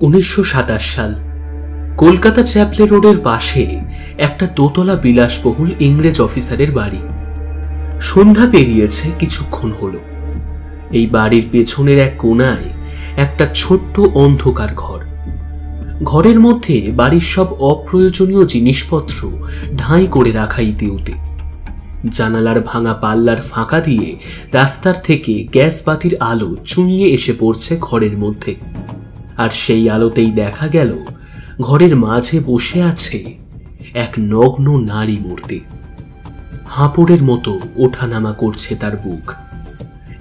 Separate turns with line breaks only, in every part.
1927 সাল কলকাতা চ্যাপলে রোডের পাশে একটা দোতলা বিলাসবহুল ইংরেজ অফিসারের বাড়ি। সন্ধ্যা পেরিয়েছে কিছুক্ষণ হলো। এই বাড়ির পেছনের এক কোণায় একটা ছোট্ট অন্ধকার ঘর। ঘরের মধ্যে বাড়ির সব অপ্রয়োজনীয় জিনিসপত্র ঢাই করে রাখা ইতিউতে। জানালার ভাঙা পাল্লার ফাঁকা দিয়ে রাস্তার থেকে গ্যাস বাতির আলো চুঁইয়ে এসে পড়ছে ঘরের মধ্যে। আর সেই আলোতেই দেখা গেল ঘরের মাঝে বসে আছে এক নগ্ন নারী মূর্তি। হাঁপড়ের মতো ওঠানামা করছে তার বুক।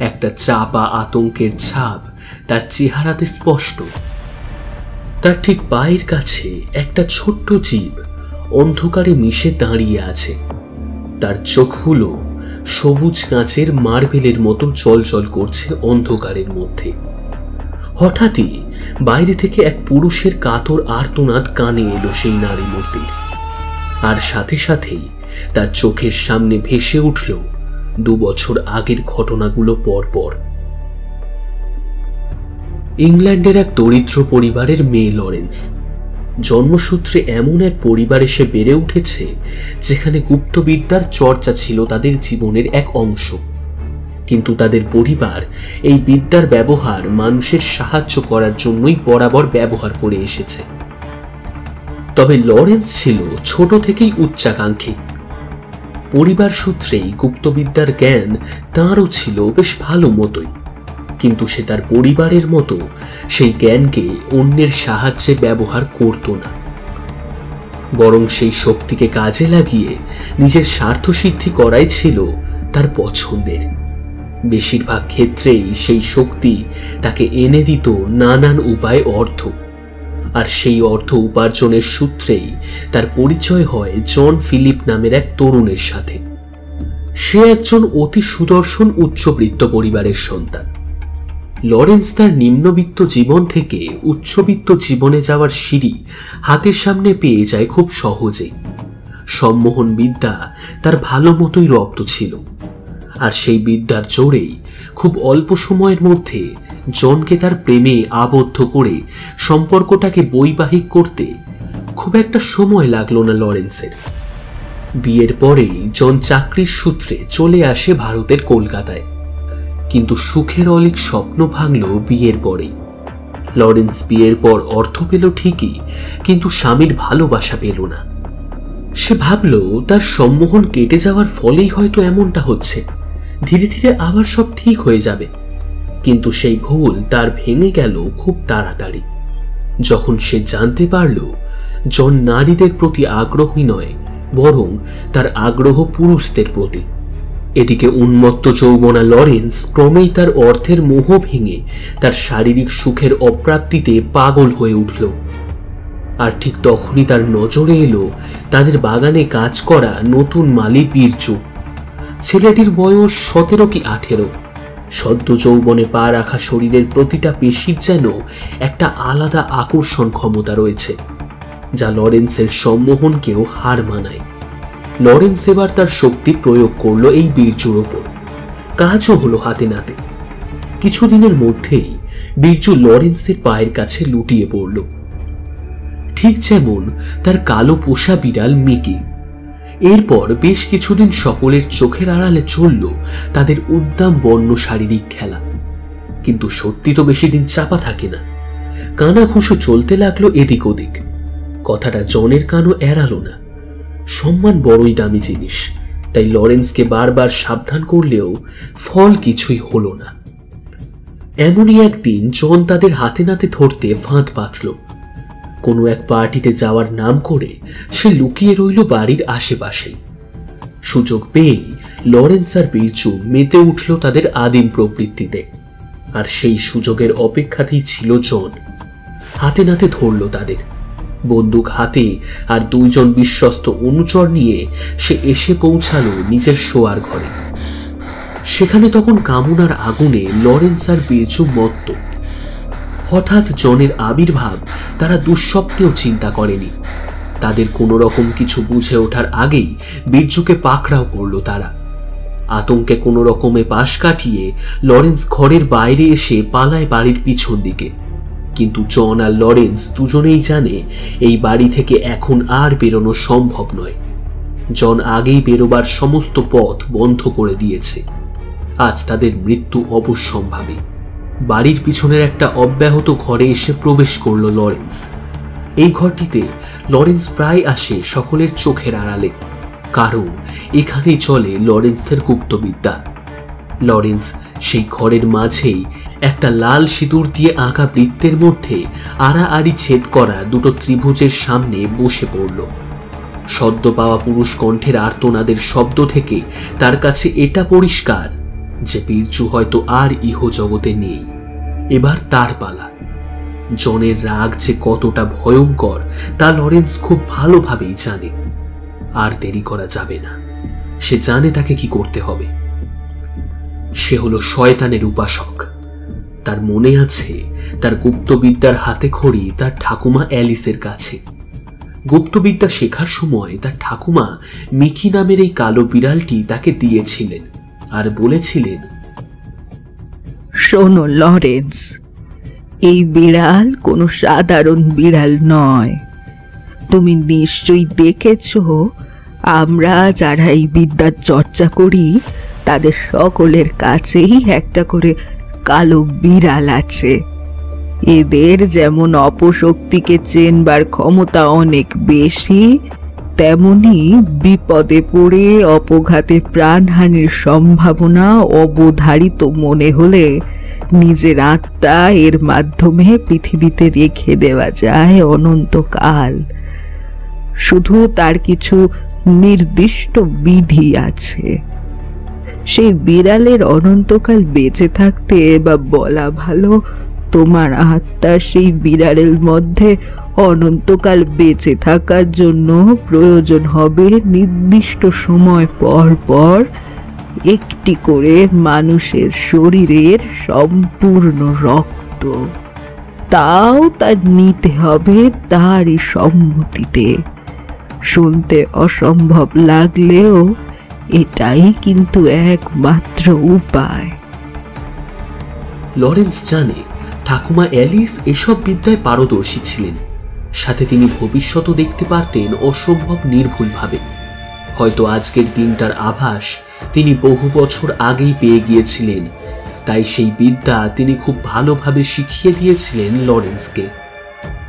একটা চাপা আতঙ্কের ছাপ তার চেহারাতে স্পষ্ট। তার ঠিক পায়ের কাছে একটা ছোট্ট জীব অন্ধকারে মিশে দাঁড়িয়ে আছে। তার চোখগুলো সবুজ কাঁচের মার্বেলের মতো চলচল করছে অন্ধকারের মধ্যে। হঠাৎই বাইরে থেকে এক পুরুষের কাতর আর্তনাদ কানে এলো সেই নারী মূর্তির। আর সাথে সাথেই তার চোখের সামনে ভেসে উঠল 2 বছর আগের ঘটনাগুলো পরপর। ইংল্যান্ডের এক দরিদ্র পরিবারের মেয়ে লরেন্স। জন্মসূত্রে এমন এক পরিবারে সে বেড়ে উঠেছে যেখানে গুপ্তবিদ্যার চর্চা ছিল তাদের জীবনের এক অংশ। কিন্তু তাদের পরিবার এই বিদ্যার ব্যবহার মানুষের সাহায্য করার জন্যই বরাবর ব্যবহার করে এসেছে। তবে লরেন্স ছিল ছোট থেকেই উচ্চাকাঙ্ক্ষী। পরিবার সূত্রেই গুপ্তবিদ্যার জ্ঞান তাঁরও ছিল বেশ ভালো মতোই, কিন্তু সে তার পরিবারের মতো সেই জ্ঞানকে অন্যের সাহায্যে ব্যবহার করত না। বরং সেই শক্তিকে কাজে লাগিয়ে নিজের স্বার্থ সিদ্ধি করাই ছিল তার পছন্দের। বেশিরভাগ ক্ষেত্রেই সেই শক্তি তাকে এনে দিত নানান উপায়ে অর্থ। আর সেই অর্থ উপার্জনের সূত্রেই তার পরিচয় হয় জন ফিলিপ নামের এক তরুণের সাথে। সে একজন অতি সুদর্শন উচ্চবিত্ত পরিবারের সন্তান। লরেন্স তার নিম্নবিত্ত জীবন থেকে উচ্চবিত্ত জীবনে যাওয়ার সিঁড়ি হাতের সামনে পেয়ে যায় খুব সহজেই। সম্মোহন বিদ্যা তার ভালো মতোই রপ্ত ছিল। আর সেই বিদ্যার জোরেই খুব অল্প সময়ের মধ্যে জনকে তার প্রেমে আবদ্ধ করে সম্পর্কটাকে বৈবাহিক করতে খুব একটা সময় লাগলো না লরেন্সের। বিয়ের পরেই জন চাকরির সূত্রে চলে আসে ভারতের কলকাতায়। কিন্তু সুখের অলীক স্বপ্ন ভাঙল বিয়ের পরেই। লরেন্স বিয়ের পর অর্থ পেল ঠিকই, কিন্তু স্বামীর ভালোবাসা পেল না। সে ভাবল তার সম্মোহন কেটে যাওয়ার ফলেই হয়তো এমনটা হচ্ছে, ধীরে ধীরে আবার সব ঠিক হয়ে যাবে। কিন্তু সেই ভুল তার ভেঙে গেল খুব তাড়াতাড়ি, যখন সে জানতে পারল জন নারীদের প্রতি আগ্রহী নয়, বরং তার আগ্রহ পুরুষদের প্রতি। এদিকে উন্মত্ত যৌবনা লরেন্স ক্রমেই তার অর্থের মোহ ভেঙে তার শারীরিক সুখের অপ্রাপ্তিতে পাগল হয়ে উঠল। আর ঠিক তখনই তার নজরে এলো তাদের বাগানে কাজ করা নতুন মালি বীরচু। ছেলেটির বয়স 17 কি 18। সদ্য যৌবনে পা রাখা শরীরের প্রতিটা পেশির যেন একটা আলাদা আকর্ষণ ক্ষমতা রয়েছে, যা লরেন্সের সম্মোহনকেও হার মানায়। লরেন্স এবার তার শক্তি প্রয়োগ করলো এই বীরচুর ওপর। কাজও হলো হাতে নাতে। কিছুদিনের মধ্যেই বীরচু লরেন্সের পায়ের কাছে লুটিয়ে পড়ল, ঠিক যেমন তার কালো পোষা বিড়াল মিকি। এরপর বেশ কিছুদিন সকলের চোখের আড়ালে চলল তাদের উদ্দাম বর্ণ শারীরিক খেলা। কিন্তু সত্যি তো বেশি দিন চাপা থাকে না। কানাঘুষো চলতে লাগলো এদিক ওদিক। কথাটা জনের কানও এড়ালো না। সম্মান বড়ই দামি জিনিস, তাই লরেন্সকে বারবার সাবধান করলেও ফল কিছুই হলো না। এমনই একদিন জন তাদের হাতে নাতে ধরতে ফাঁদ পাতল। কোনো এক পার্টিতে যাওয়ার নাম করে সে লুকিয়ে রইল বাড়ির আশেপাশেই। সুযোগ পেয়েই লরেন্স আর বীরচু মেতে উঠল তাদের আদিম প্রবৃত্তিতে। আর সেই সুযোগের অপেক্ষাতেই ছিল জন। হাতে নাতে ধরল তাদের। বন্দুক হাতে আর 2 জন বিশ্বস্ত অনুচর নিয়ে সে এসে পৌঁছালো নিজের শোয়ার ঘরে। সেখানে তখন কামনার আগুনে লরেন্স আর বীরচু মত্ত। হঠাৎ জনের আবির্ভাব তারা দুঃস্বপ্নেও চিন্তা করেনি। তাদের কোনো রকম কিছু বুঝে ওঠার আগেই বীরচুকে পাকড়াও করল তারা। আতঙ্কে কোনো রকমে পাশ কাটিয়ে লরেন্স ঘরের বাইরে এসে পালায় বাড়ির পিছন দিকে। কিন্তু জন আর লরেন্স দুজনেই জানে এই বাড়ি থেকে এখন আর বেরোনো সম্ভব নয়। জন আগেই বেরোবার সমস্ত পথ বন্ধ করে দিয়েছে। আজ তাদের মৃত্যু অবশ্যম্ভাবী। বাড়ির পিছনের একটা অব্যাহত ঘরে এসে প্রবেশ করল লরেন্স। এই ঘরটিতে লরেন্স প্রায় আসে সকলের চোখের আড়ালে, কারণ এখানেই চলে লরেন্সের গুপ্তবিদ্যা। লরেন্স সেই ঘরের মাঝেই একটা লাল সিঁদুর দিয়ে আঁকা বৃত্তের মধ্যে আড়াআড়ি ছেদ করা দুটো ত্রিভুজের সামনে বসে পড়ল। সদ্য পাওয়া পুরুষ কণ্ঠের আর্তনাদের শব্দ থেকে তার কাছে এটা পরিষ্কার যে বীরচু হয়তো আর ইহজগতে নেই। এবার তার পালা। জনের রাগ যে কতটা ভয়ঙ্কর তা লরেন্স খুব ভালোভাবেই জানে। আর দেরি করা যাবে না। সে জানে তাকে কি করতে হবে। সে হলো শয়তানের উপাসক। তার মনে আছে তার গুপ্তবিদ্যার হাতে খড়ি তার ঠাকুমা অ্যালিসের কাছে। গুপ্তবিদ্যা শেখার সময় তার ঠাকুমা মিকি নামের এই কালো বিড়ালটি তাকে দিয়েছিলেন আর বলেছিলেন,
শোনো লরেন্স, এই বিড়াল কোনো সাধারণ বিড়াল নয়। তুমি নিশ্চয়ই দেখেছ আমরা যারা এই বিদ্যার চর্চা করি তাদের সকলের কাছেই একটা করে কালো বিড়াল আছে। এদের যেমন অপশক্তিকে চেনবার ক্ষমতা অনেক বেশি, তেমনি বিপদে পড়ে অপঘাতে প্রাণহানির সম্ভাবনা অবধারিত মনে হলে নিজের আত্মা এর মাধ্যমে পৃথিবীতে রেখে দেওয়া যায় অনন্তকাল। শুধু তার কিছু নির্দিষ্ট বিধি আছে। সেই বিড়ালের অনন্তকাল বেঁচে থাকতে, বা বলা ভালো তোমার আত্মা সেই বিড়ালের মধ্যে অনন্তকাল বেঁচে থাকার জন্য প্রয়োজন হবে নির্দিষ্ট সময় পর পর একটি করে মানুষের শরীরের সম্পূর্ণ রক্ত। তাও তার নিতে হবে তারই সম্মতিতে। শুনতে অসম্ভব লাগলেও এটাই কিন্তু একমাত্র উপায়।
লরেন্স জানে ঠাকুমা অ্যালিস এসব বিদ্যায় পারদর্শী ছিলেন। সাথে তিনি ভবিষ্যৎও দেখতে পারতেন অসম্ভব নির্ভুলভাবে। হয়তো আজকের দিনটার আভাস তিনি বহু বছর আগেই পেয়ে গিয়েছিলেন, তাই সেই বিদ্যা তিনি খুব ভালোভাবে শিখিয়ে দিয়েছিলেন লরেন্সকে।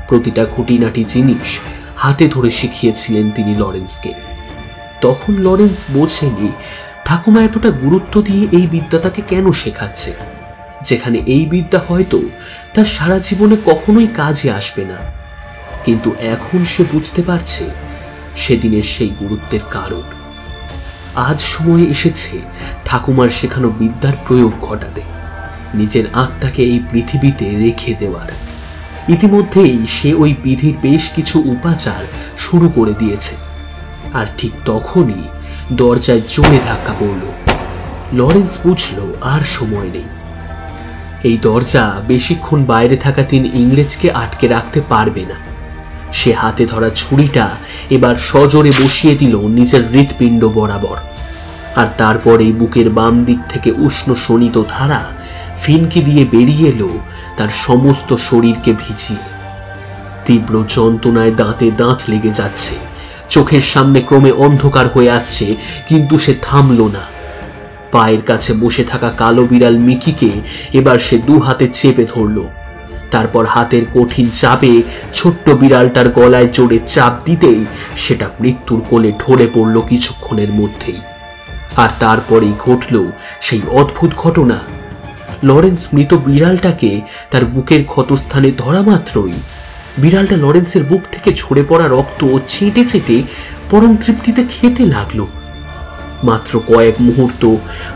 প্রতিটা খুঁটিনাটি জিনিস হাতে ধরে শিখিয়েছিলেন তিনি লরেন্সকে। তখন লরেন্স বোঝেনি ঠাকুমা এতটা গুরুত্ব দিয়ে এই বিদ্যা তাকে কেন শেখাচ্ছে, যেখানে এই বিদ্যা হয়তো তার সারা জীবনে কখনোই কাজে আসবে না। কিন্তু এখন সে বুঝতে পারছে সেদিনের সেই গুরুত্বের কারণ। আজ সময় এসেছে ঠাকুমার শেখানো বিদ্যার প্রয়োগ ঘটাতে, নিজের আত্মাকে এই পৃথিবীতে রেখে দেওয়ার। ইতিমধ্যেই সে ওই বিধির বেশ কিছু উপাচার শুরু করে দিয়েছে। আর ঠিক তখনই দরজায় জোরে ধাক্কা পড়ল। লরেন্স বুঝল আর সময় নেই। এই দরজা বেশিক্ষণ বাইরে থাকা 3 ইংরেজকে আটকে রাখতে পারবে না। সে হাতে ধরা ছুরিটা এবার সজোরে বসিয়ে দিল নিজের হৃৎপিণ্ড বরাবর। আর তারপরে বুকের বাম দিক থেকে উষ্ণ শোণিত ধারা ফিনকি দিয়ে বেরিয়ে এলো তার সমস্ত শরীরকে ভিজিয়ে। তীব্র যন্ত্রণায় দাঁতে দাঁত লেগে যাচ্ছে, চোখের সামনে ক্রমে অন্ধকার হয়ে আসছে, কিন্তু সে থামল না। পায়ের কাছে বসে থাকা কালো বিড়াল মিকিকে এবার সে 2 হাতে চেপে ধরল। তারপর হাতের কঠিন চাপে ছোট্ট বিড়ালটার গলায় জোরে চাপ দিতেই সেটা মৃত্যুর কোলে ঢলে পড়ল কিছুক্ষণের মধ্যেই। আর তারপরেই ঘটল সেই অদ্ভুত ঘটনা। লরেন্স মৃত বিড়ালটাকে তার বুকের ক্ষতস্থানে ধরা মাত্রই বিড়ালটা লরেন্সের বুক থেকে ঝরে পড়া রক্ত চেটে চেটে পরম তৃপ্তিতে খেতে লাগলো। মাত্র কয়েক মুহূর্ত,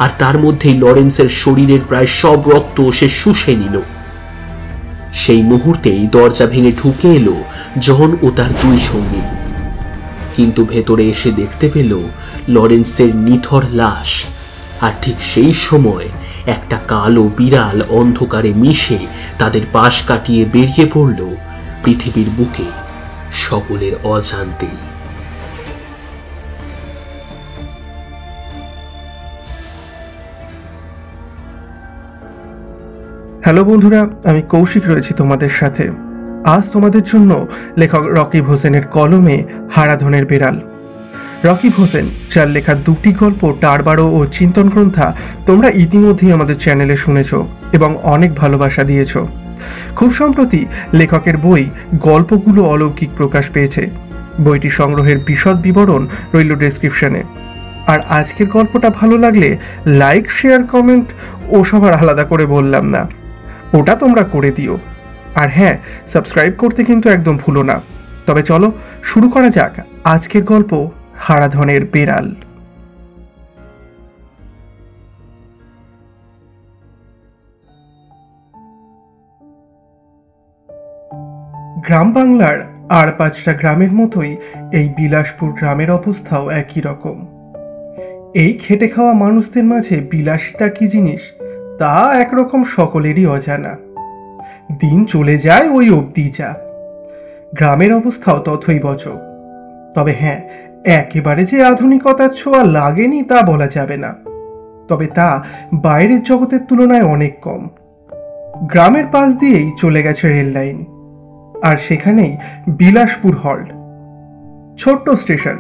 আর তার মধ্যেই লরেন্সের শরীরের প্রায় সব রক্ত সে শুষে নিল। সেই মুহূর্তেই দরজা ভেঙে ঢুকে এলো জন ও তার 2 সঙ্গী। কিন্তু ভেতরে এসে দেখতে পেল লরেন্সের নিথর লাশ। আর ঠিক সেই সময় একটা কালো বিড়াল অন্ধকারে মিশে তাদের পাশ কাটিয়ে বেরিয়ে পড়ল পৃথিবীর বুকে সকলের অজান্তেই।
হ্যালো বন্ধুরা, আমি কৌশিক রয়েছি তোমাদের সাথে। আজ তোমাদের জন্য লেখক রকিব হোসেনের কলমে হারাধনের বিড়াল। রকিব হোসেন, যার লেখা দুটি গল্প টারবারো ও চিন্তন গ্রন্থা তোমরা ইতিমধ্যেই আমাদের চ্যানেলে শুনেছ এবং অনেক ভালোবাসা দিয়েছ। খুব সম্প্রতি লেখকের বই গল্পগুলো অলৌকিক প্রকাশ পেয়েছে। বইটি সংগ্রহের বিশদ বিবরণ রইল ডেসক্রিপশনে। আর আজকের গল্পটা ভালো লাগলে লাইক, শেয়ার, কমেন্ট ও সবার আলাদা করে বললাম না, ওটা তোমরা করে দিও। আর হ্যাঁ, সাবস্ক্রাইব করতে কিন্তু একদম ভুলো না। তবে চলো শুরু করা যাক আজকের গল্প হারাধনের বিড়াল। গ্রাম বাংলার আর 5টা গ্রামের মতোই এই বিলাসপুর গ্রামের অবস্থাও একই রকম। এই খেটে খাওয়া মানুষদের মাঝে বিলাসিতা কি জিনিস তা একরকম সকলেরই অজানা। দিন চলে যায় ওই অবধি যা। গ্রামের অবস্থাও তথৈবচ। তবে হ্যাঁ, একেবারে যে আধুনিকতার ছোঁয়া লাগেনি তা বলা যাবে না। তবে তা বাইরের জগতের তুলনায় অনেক কম। গ্রামের পাশ দিয়েই চলে গেছে রেল লাইন, আর সেখানেই বিলাসপুর হল্ট। ছোট্ট স্টেশন,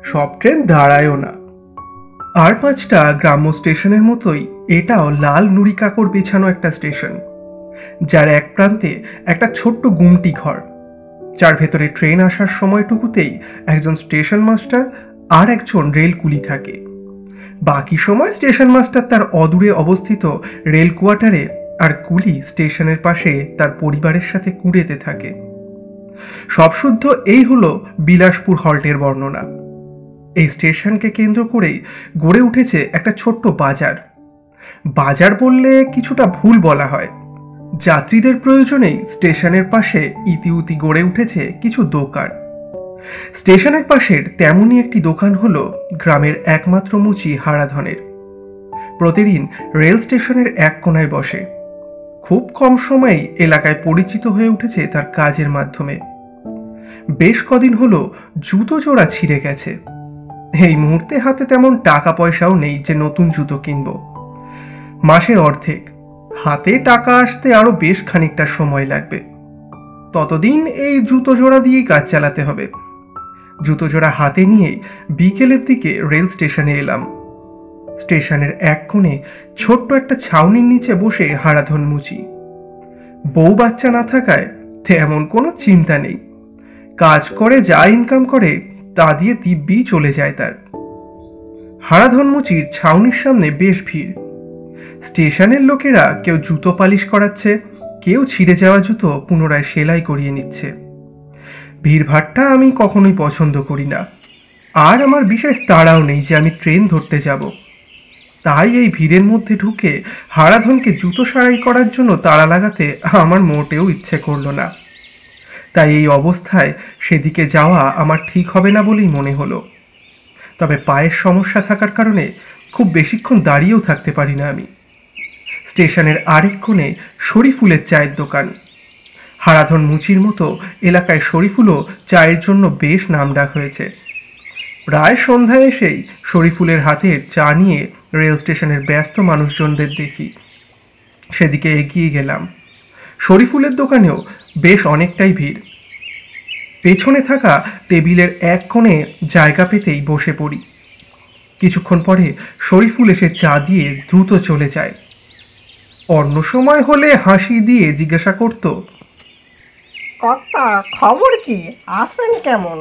সব ট্রেন দাঁড়ায়ও না। আর 5টা গ্রাম্য স্টেশনের মতোই এটাও লাল নুড়ি কাকড় বিছানো একটা স্টেশন, যার এক প্রান্তে একটা ছোট্ট গুমটি ঘর, যার ভেতরে ট্রেন আসার সময়টুকুতেই একজন স্টেশন মাস্টার আর একজন রেল কুলি থাকে। বাকি সময় স্টেশন মাস্টার তার অদূরে অবস্থিত রেল কোয়ার্টারে, আর কুলি স্টেশনের পাশে তার পরিবারের সাথে কুড়েতে থাকে। সব শুদ্ধ এই হলো বিলাসপুর হল্টের বর্ণনা। এই স্টেশনকে কেন্দ্র করেই গড়ে উঠেছে একটা ছোট্ট বাজার। বাজার বললে কিছুটা ভুল বলা হয়। যাত্রীদের প্রয়োজনেই স্টেশনের পাশে ইতিউতি গড়ে উঠেছে কিছু দোকান। স্টেশনের পাশের তেমনই একটি দোকান হলো গ্রামের একমাত্র মুচি হারাধনের। প্রতিদিন রেল স্টেশনের এক কোনায় বসে। খুব কম সময়েই এলাকায় পরিচিত হয়ে উঠেছে তার কাজের মাধ্যমে। বেশ কদিন হলো জুতো জোড়া ছিঁড়ে গেছে। এই মুহূর্তে হাতে তেমন টাকা পয়সাও নেই যে নতুন জুতো কিনব। মাসের অর্ধেক, হাতে টাকা আসতে আরো বেশ খানিকটা সময় লাগবে। ততদিন এই জুতো জোড়া দিয়েই কাজ চালাতে হবে। জুতো জোড়া হাতে নিয়ে বিকেলের দিকে রেল স্টেশনে এলাম। স্টেশনের এক কোণে ছোট্ট একটা ছাউনির নিচে বসে হারাধন মুচি। বউ বাচ্চা না থাকায় তেমন কোনো চিন্তা নেই। কাজ করে যা ইনকাম করে তা দিয়ে দিব্যি চলে যায় তার। হারাধন মুচির ছাউনির সামনে বেশ ভিড়। স্টেশনের লোকেরা কেউ জুতো পালিশ করাচ্ছে, কেউ ছিঁড়ে যাওয়া জুতো পুনরায় সেলাই করিয়ে নিচ্ছে। ভিড়ভাট্টা আমি কখনোই পছন্দ করি না, আর আমার বিশেষ তাড়াও নেই যে আমি ট্রেন ধরতে যাব। তাই এই ভিড়ের মধ্যে ঢুকে হারাধনকে জুতো সারাই করার জন্য তাড়া লাগাতে আমার মোটেও ইচ্ছে করলো না। তাই এই অবস্থায় সেদিকে যাওয়া আমার ঠিক হবে না বলেই মনে হলো। তবে পায়ের সমস্যা থাকার কারণে খুব বেশিক্ষণ দাঁড়িয়েও থাকতে পারি না আমি। স্টেশনের আরেক কোণে শরীফুলের চায়ের দোকান। হারাধন মুচির মতো এলাকায় শরীফুলও চায়ের জন্য বেশ নামডাক হয়েছে। প্রায় সন্ধ্যায় এসেই শরীফুলের হাতের চা নিয়ে রেল স্টেশনের ব্যস্ত মানুষজনদের দেখি। সেদিকে এগিয়ে গেলাম। শরীফুলের দোকানেও বেশ অনেকটাই ভিড়। পেছনে থাকা টেবিলের এক কোণে জায়গা পেতেই বসে পড়ি। কিছুক্ষণ পরে শরীফুল এসে চা দিয়ে দ্রুত চলে যায়। অন্য সময় হলে হাসি দিয়ে জিজ্ঞাসা করত,
কর্তা, খবর কি, আছেন কেমন?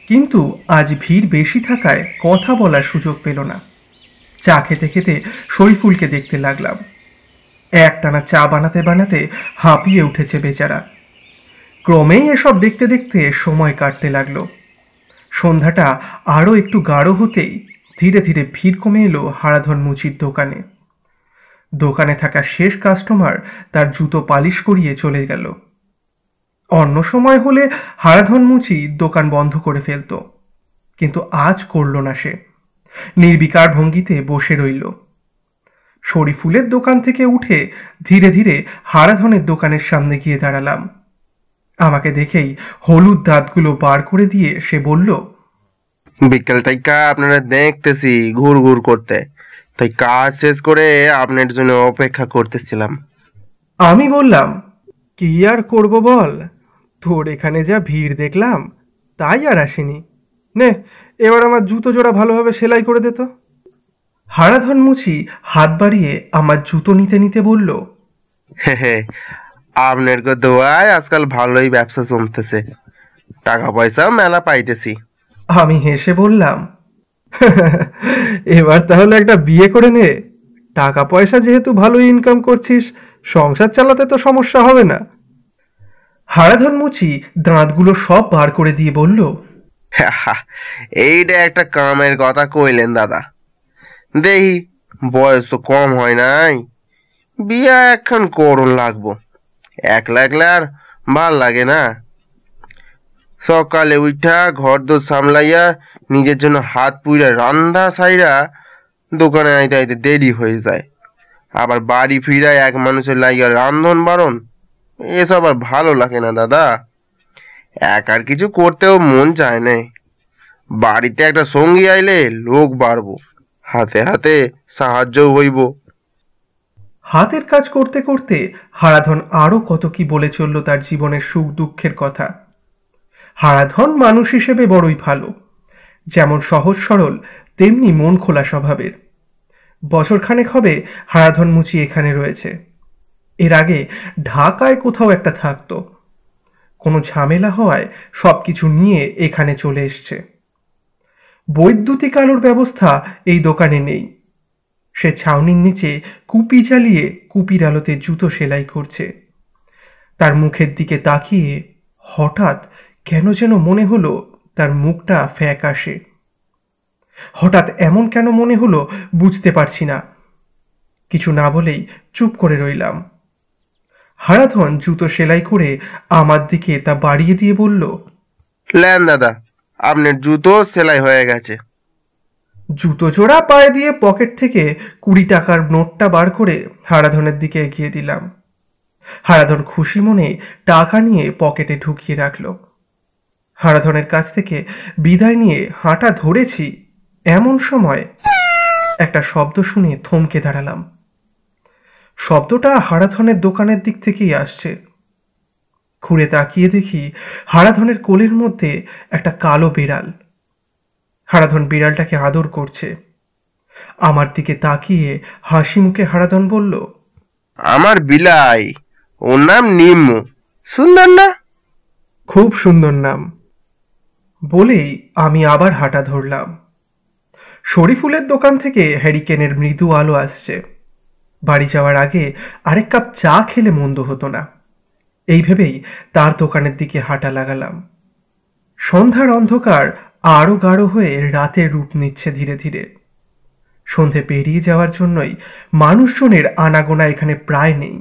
কিন্তু আজ ভিড় বেশি থাকায় কথা বলার সুযোগ পেল না। চা খেতে খেতে শরীফুলকে দেখতে লাগলাম। একটানা চা বানাতে বানাতে হাঁপিয়ে উঠেছে বেচারা। ক্রমেই এসব দেখতে দেখতে সময় কাটতে লাগলো। সন্ধ্যাটা আরও একটু গাঢ় হতেই ধীরে ধীরে ভিড় কমে এলো হারাধন মুচির দোকানে। দোকানে থাকা শেষ কাস্টমার তার জুতো পালিশ করিয়ে চলে গেল। অন্য সময় হলে হারাধন মুচি দোকান বন্ধ করে ফেলত, কিন্তু আজ করল না। সে নির্বিকার ভঙ্গিতে বসে রইল। শরীফুলের দোকান থেকে উঠে ধীরে ধীরে হারাধনের দোকানের সামনে গিয়ে দাঁড়ালাম। আমাকে দেখেই হলুদ দাঁতগুলো বার করে দিয়ে সে বলল,
বিকেল টাইকা আপনারা দেখতেছি ঘুর ঘুর করতে, তাই কাজ শেষ করে আপনার জন্য অপেক্ষা করতেছিলাম।
আমি বললাম, কি আর করব বল, তোর এখানে যা ভিড় দেখলাম তাই আর আসেনি। নে এবার আমার জুতো জোড়া ভালোভাবে সেলাই করে দে তো। হারাধন মুচি হাত বাড়িয়ে আমার জুতো নিতে নিতে বলল,
হে, আপনার দোয়ায় আজকাল ভালোই ব্যবসা চলতেছে, টাকা পয়সা মেলা পাইতেছি।
আমি হেসে বললাম, এবার তাহলে একটা বিয়ে করে নে, টাকা পয়সা যেহেতু ভালো ইনকাম করছিস, সংসার চালাতে তো সমস্যা হবে না। হারাধন মুচি দাঁতগুলো সব বার করে দিয়ে বলল,
এইটা একটা কামের কথা কইলেন দাদা। দেখি বয়স তো কম হয় নাই, বিয়া এখন করুন লাগবো। একলা একলা আর ভাল লাগে না। সকালে উঠা ঘর দোর সামলাইয়া নিজের জন্য হাত পুইরা রান্না সাইরা দোকানে আইতে আইতে দেরি হয়ে যায়। আবার বাড়ি ফিরা এক মানুষের লাইগা রান্ধন বারণ, এসব আর ভালো লাগে না দাদা। একার কিছু করতেও মন চায় না। বাড়িতে একটা সঙ্গী আইলে লোক বাড়বো, হাতে হাতে সাহায্য হইব।
হাতের কাজ করতে করতে হারাধন আরও কত কি বলে চলল তার জীবনের সুখ দুঃখের কথা। হারাধন মানুষ হিসেবে বড়ই ভালো, যেমন সহজ সরল তেমনি মন খোলা স্বভাবের। বছরখানেক হবে হারাধন মুচি এখানে রয়েছে। এর আগে ঢাকায় কোথাও একটা থাকতো, কোনো ঝামেলা হওয়ায় সব কিছু নিয়ে এখানে চলে এসছে। বৈদ্যুতিক আলোর ব্যবস্থা এই দোকানে নেই। সে ছাউনির নিচে কুপি জ্বালিয়ে কুপির আলোতে জুতো সেলাই করছে। তার মুখের দিকে তাকিয়ে হঠাৎ কেন যেন মনে হলো তার মুখটা ফ্যাকাশে। হঠাৎ এমন কেন মনে হলো বুঝতে পারছি না। কিছু না বলেই চুপ করে রইলাম। হারাধন জুতো সেলাই করে আমার দিকে তা বাড়িয়ে দিয়ে বলল,
লেন দাদা, আপনার জুতো সেলাই হয়ে গেছে।
জুতো জোড়া পায়ে দিয়ে পকেট থেকে 20 টাকার নোটটা বার করে হারাধনের দিকে এগিয়ে দিলাম। হারাধন খুশি মনে টাকা নিয়ে পকেটে ঢুকিয়ে রাখল। হারাধনের কাছ থেকে বিদায় নিয়ে হাঁটা ধরেছি, এমন সময় একটা শব্দ শুনে থমকে দাঁড়ালাম। শব্দটা হারাধনের দোকানের দিক থেকেই আসছে। ঘুরে তাকিয়ে দেখি হারাধনের কোলের মধ্যে একটা কালো বিড়াল। হারাধন বিড়ালটাকে আদর করছে। আমার দিকে তাকিয়ে হাসি মুখে হারাধন বলল,
আমার বিলাই, ওর নাম নিম্মু। সুন্দর না?
খুব সুন্দর নাম। বলেই আমি আবার হাঁটা ধরলাম। শরীফুলের দোকান থেকে হ্যারিকেনের মৃদু আলো আসছে। বাড়ি যাওয়ার আগে আরেক কাপ চা খেলে মন্দ হতো না, এই ভেবেই তার দোকানের দিকে হাঁটা লাগালাম। সন্ধ্যার অন্ধকার আরও গাঢ় হয়ে রাতের রূপ নিচ্ছে ধীরে ধীরে। সন্ধে পেরিয়ে যাওয়ার জন্যই মানুষজনের আনাগোনা এখানে প্রায় নেই।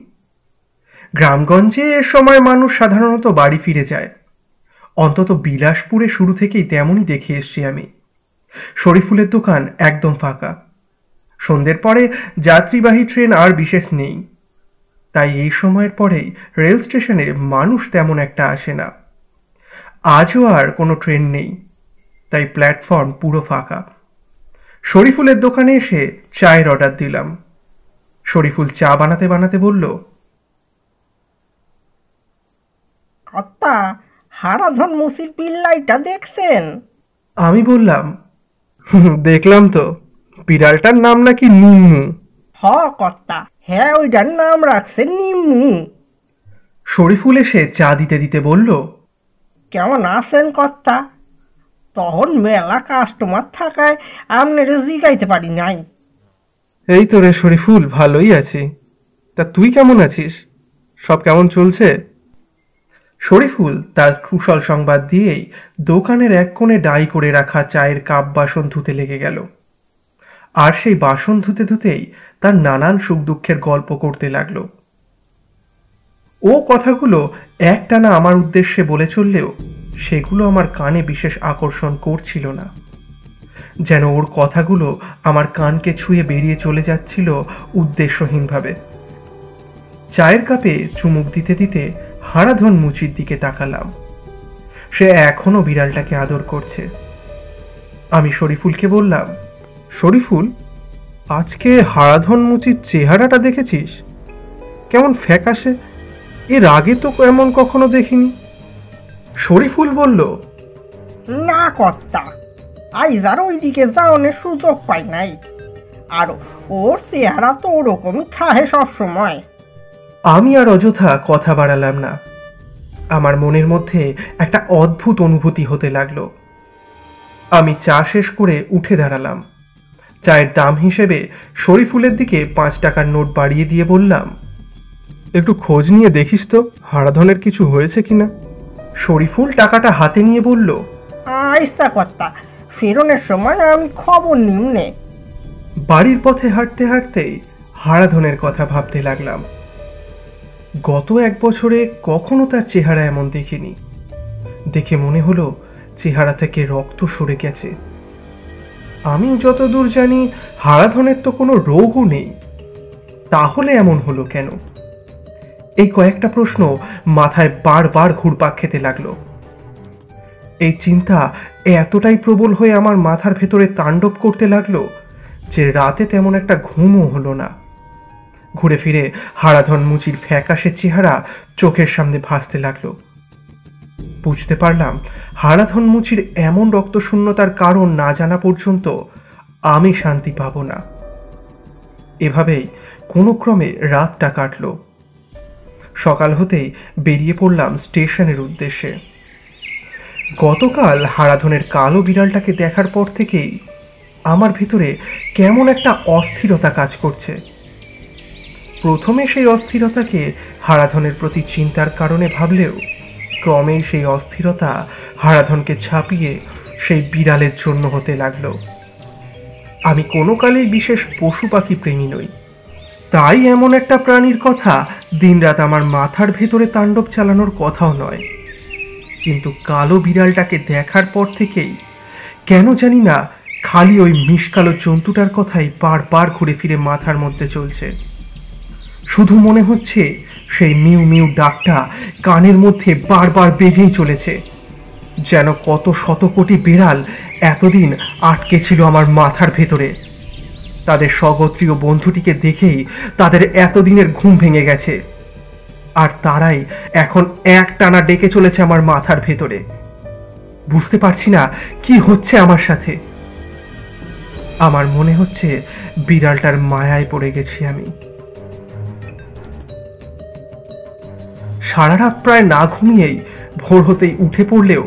গ্রামগঞ্জে এ সময় মানুষ সাধারণত বাড়ি ফিরে যায়, অন্তত বিলাসপুরে শুরু থেকেই তেমনই দেখে এসছি আমি। শরীফুলের দোকান একদম ফাঁকা। সন্ধ্যের পরে যাত্রীবাহী ট্রেন আর বিশেষ নেই, তাই এই সময়ের পরেই রেল স্টেশনে মানুষ তেমন একটা আসে না। আজও আর কোনো ট্রেন নেই, তাই প্ল্যাটফর্ম পুরো ফাঁকা। শরীফুলের দোকানে এসে চায়ের অর্ডার দিলাম। শরীফুল চা বানাতে বানাতে বলল,
কর্তা, হারাধন মুসির পিল্লাইটা দেখছেন?
আমি বললাম, দেখলাম তো, বিড়ালটার নাম নাকি নিম্মু।
হ কর্তা, হ্যাঁ ওইটার নাম রাখছে নিম্মু।
শরীফুল এসে চা দিতে দিতে বলল,
কেমন আছেন কর্তা? তখন মেলা কাস্টমার থাকায় আপনারা জিগাইতে পারি নাই।
এই তো রে শরীফুল, ভালোই আছি। তা তুই কেমন আছিস? সব কেমন চলছে? শরীফুল তার কুশল সংবাদ দিয়েই দোকানের এক কোণে ডাই করে রাখা চায়ের কাপ বাসন ধুতে লেগে গেল। আর সেই বাসন ধুতে ধুতেই তার নানান সুখ দুঃখের গল্প করতে লাগলো। ও কথাগুলো একটানা আমার উদ্দেশ্যে বলে চললেও সেগুলো আমার কানে বিশেষ আকর্ষণ করছিল না। যেন ওর কথাগুলো আমার কানকে ছুঁয়ে বেরিয়ে চলে যাচ্ছিল উদ্দেশ্যহীনভাবে। চায়ের কাপে চুমুক দিতে দিতে হারাধন মুচির দিকে তাকালাম। সে এখনো বিড়ালটাকে আদর করছে। আমি শরীফুলকে বললাম, শরীফুল, আজকে হারাধন মুচির চেহারাটা দেখেছিস? কেমন ফ্যাকাশে। এর আগে তো এমন কখনো দেখিনি। শরীফুল বলল,
না কর্তা, আইজ আর ওইদিকে যাওয়ানোর সুযোগ পাই নাই। আর ওর চেহারা তো ওরকমই থাকে সবসময়।
আমি আর অযথা কথা বাড়ালাম না। আমার মনের মধ্যে একটা অদ্ভুত অনুভূতি হতে লাগলো। আমি চা শেষ করে উঠে দাঁড়ালাম। চায়ের দাম হিসেবে শরীফুলের দিকে 5 টাকার নোট বাড়িয়ে দিয়ে বললাম, একটু খোঁজ নিয়ে দেখিস তো হারাধনের কিছু হয়েছে কিনা। শরীফুল টাকাটা হাতে নিয়ে বলল,
আইস্তা কর্তা, ফেরনের সময় আমি খবর নিম্নে।
বাড়ির পথে হাঁটতে হাঁটতেই হারাধনের কথা ভাবতে লাগলাম। গত 1 বছরে কখনো তার চেহারা এমন দেখিনি। দেখে মনে হলো চেহারা থেকে রক্ত সরে গেছে। আমি যতদূর জানি হারাধনের তো কোনো রোগও নেই, তাহলে এমন হলো কেন? এই কয়েকটা প্রশ্ন মাথায় বারবার ঘুরপাক খেতে লাগলো। এই চিন্তা এতটাই প্রবল হয়ে আমার মাথার ভেতরে তাণ্ডব করতে লাগলো যে রাতে তেমন একটা ঘুমও হলো না। ঘুরে ফিরে হারাধন মুচির ফ্যাকাশে চেহারা চোখের সামনে ভাসতে লাগলো। বুঝতে পারলাম হারাধন মুচির এমন রক্তশূন্যতার কারণ না জানা পর্যন্ত আমি শান্তি পাব না। এভাবেই কোনো ক্রমে রাতটা কাটল। সকাল হতেই বেরিয়ে পড়লাম স্টেশনের উদ্দেশ্যে। গতকাল হারাধনের কালো বিড়ালটাকে দেখার পর থেকেই আমার ভিতরে কেমন একটা অস্থিরতা কাজ করছে। প্রথমে সেই অস্থিরতাকে হারাধনের প্রতি চিন্তার কারণে ভাবলেও ক্রমেই সেই অস্থিরতা হারাধনকে ছাপিয়ে সেই বিড়ালের জন্য হতে লাগলো। আমি কোনো কালেই বিশেষ পশু পাখি প্রেমী নই, তাই এমন একটা প্রাণীর কথা দিনরাত আমার মাথার ভেতরে তাণ্ডব চালানোর কথাও নয়। কিন্তু কালো বিড়ালটাকে দেখার পর থেকেই কেন জানি না খালি ওই মিশকালো জন্তুটার কথাই বারবার ঘুরে ফিরে মাথার মধ্যে চলছে। শুধু মনে হচ্ছে সেই মিউ মিউ ডাকটা কানের মধ্যে বারবার বেজেই চলেছে, যেন কত শত কোটি বিড়াল এতদিন আটকে ছিল আমার মাথার ভেতরে। তাদের স্বগোত্রীয় বন্ধুটিকে দেখেই তাদের এতদিনের ঘুম ভেঙে গেছে, আর তারাই এখন একটানা ডেকে চলেছে আমার মাথার ভেতরে। বুঝতে পারছি না কি হচ্ছে আমার সাথে। আমার মনে হচ্ছে বিড়ালটার মায়ায় পড়ে গেছি আমি। সারা রাত প্রায় না ঘুমিয়েই ভোর হতেই উঠে পড়লেও